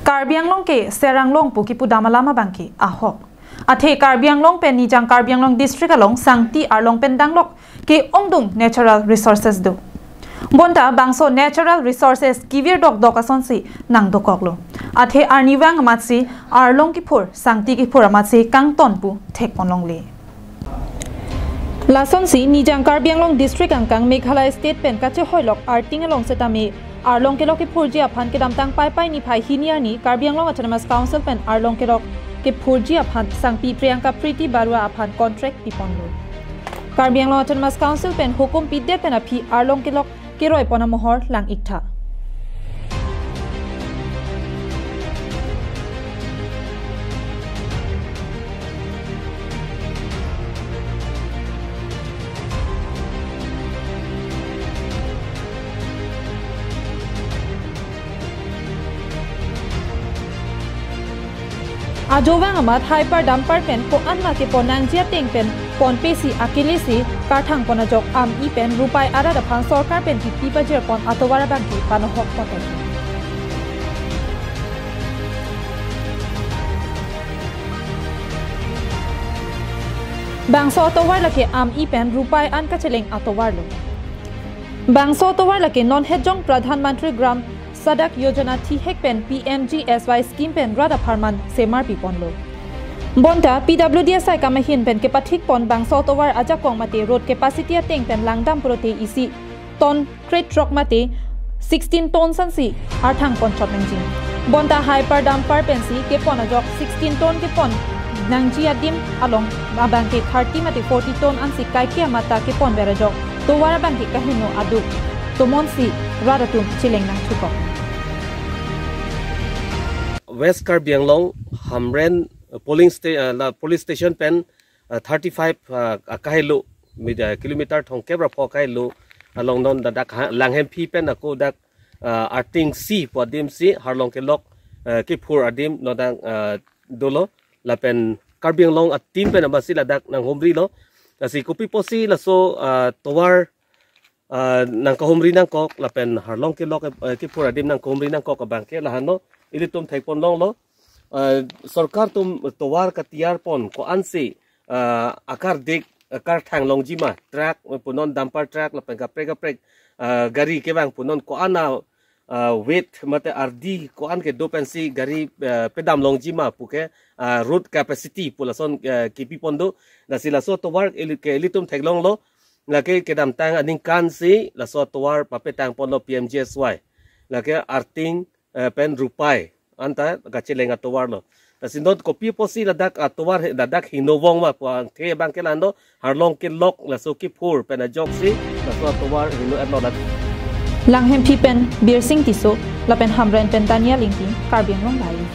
Karbi Anglong ke Seranglong pu kipu damalama bangki ahok. Athe Karbi Anglong pen nijang Karbi Anglong district along sangti arlong pen danglok ke ongdung natural resources do. Bonta bangso natural resources kivir dok asonsi nang dokoklo. Athe arniwang amatsi arlong kipur sangti kipur amatsi kangton pu thek ponlong le. Lasonsi nijang Karbi Anglong district angkang Meghalaya state pen kache hoilok arting along setami Arlong Kelok ke Purji aphan ke damtang pai ni phai hiniar ni Karbi Anglong Autonomous Council pen Arlong Kelok ke Purji aphan sangpi Priyanka Priti Barua aphan contract piponlo. Karbi Anglong Autonomous Council pen hukum piddet pen aphi Arlong Kelok ke roi pona mohor lang ikta. Ajowang amat hyper dumper pen ko anma ke ponang jia ting pen pon pesi akilisi karthang ponajok am I pen rupai ara da phan sarkar pen ti bajer pon atowara bangki panohok poten bangso atowar lake am I pen rupai an ka cheleng atowar lo bangso atowar lake non hejong pradhan mantri gram Sadak Yojana T-Hek pen PMGSY scheme pen Rada Parman Semar Pipon lo. Bonta PWDSI kamahin pen ke pathik pon bang salt over ajakong mate road capacity ateng pen langdam prote isi ton crate truck mate 16 ton sansi arthang pon chot nangjing. Bonta hyper dumper pen si ke pon ajok 16 ton ke pon nangji adim along abang ke 30 mate 40 ton ansi kai ke mata ke pon berajok to wara bang ke kahino adu to monsi Rada tum chileng nang chukok. West Karbi Anglong Hamren police station pen 35 kahilo kilometer thong kebra pho kahilo along non dadak langhem phi pen ako dak arting c podim c harlong kelok ke phur adim no dang dolo la pen Karbi Anglong atim pen abasi ladak nang homri lo si kopi posi la so towar nang kahomri nang kok la pen harlong kelok ke phur adim nang kahomri nang kok bangke la hano ili tum thek pon long lo sarkar tum towar ka tiar pon ko ansi akar dik akar thang long jima truck punon dumper truck la pen ka prek gari ke bang punon ko ana weight mate ardi ko an ke do pensi gari pedam long jima puke road capacity pulason kipi pondo na sila so towar ili tum thek long lo la ke dam tang aning kan si la so towar papetang pon lo PMGSY la ke arting pen rupai anta gacheleng atowar lo sindot kopi posi ladak atowar dadak hinovong ma po the bang kelando harlong kelok la so ki phur pen ajok si la so atowar hino atlo lat langhem pi pen beer sing tiso la pen hamren pen tania lingki Karbi Anglong live